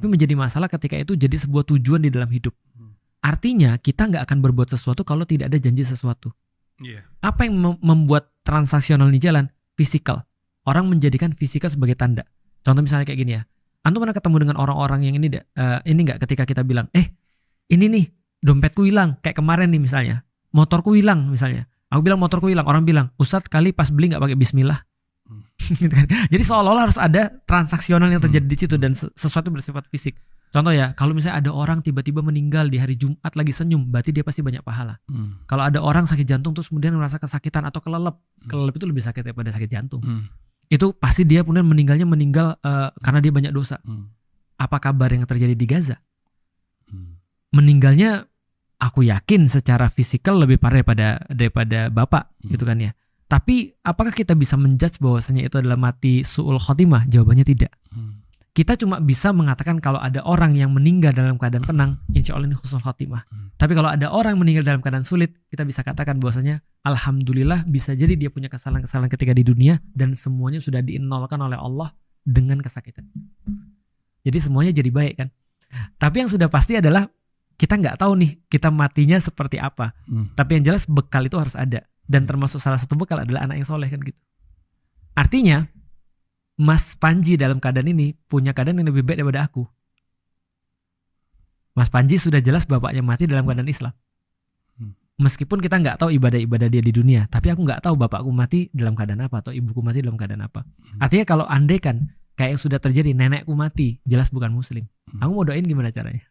Tapi menjadi masalah ketika itu jadi sebuah tujuan di dalam hidup. Artinya kita nggak akan berbuat sesuatu kalau tidak ada janji sesuatu. Apa yang membuat transaksional ini jalan? Fisikal. Orang menjadikan fisikal sebagai tanda. Contoh misalnya kayak gini ya. Antum pernah ketemu dengan orang-orang yang ini nggak ketika kita bilang, ini nih dompetku hilang. Kayak kemarin nih misalnya, motorku hilang misalnya. Aku bilang motorku hilang, orang bilang, Ustadz kali pas beli nggak pakai bismillah. Gitu kan. Jadi seolah-olah harus ada transaksional yang terjadi di situ dan sesuatu bersifat fisik. Contoh ya, kalau misalnya ada orang tiba-tiba meninggal di hari Jumat lagi senyum, berarti dia pasti banyak pahala. Kalau ada orang sakit jantung terus kemudian merasa kesakitan atau kelelep itu lebih sakit daripada sakit jantung. Itu pasti dia kemudian meninggal karena dia banyak dosa. Apa kabar yang terjadi di Gaza? Meninggalnya aku yakin secara fisikal lebih parah daripada bapak gitu kan ya. Tapi apakah kita bisa menjudge bahwasanya itu adalah mati su'ul khotimah? Jawabannya tidak. Kita cuma bisa mengatakan kalau ada orang yang meninggal dalam keadaan tenang, insya Allah ini husnul khotimah. Tapi kalau ada orang meninggal dalam keadaan sulit, kita bisa katakan bahwasanya alhamdulillah bisa jadi dia punya kesalahan-kesalahan ketika di dunia dan semuanya sudah diinolkan oleh Allah dengan kesakitan. Jadi semuanya jadi baik kan. Tapi yang sudah pasti adalah kita nggak tahu nih kita matinya seperti apa. Tapi yang jelas bekal itu harus ada. Dan termasuk salah satu bekal adalah anak yang soleh kan gitu. Artinya Mas Panji dalam keadaan ini punya keadaan yang lebih baik daripada aku. Mas Panji sudah jelas bapaknya mati dalam keadaan Islam. Meskipun kita nggak tahu ibadah-ibadah dia di dunia, tapi aku nggak tahu bapakku mati dalam keadaan apa atau ibuku mati dalam keadaan apa. Artinya kalau andai kan kayak yang sudah terjadi nenekku mati, jelas bukan muslim. Aku mau doain gimana caranya?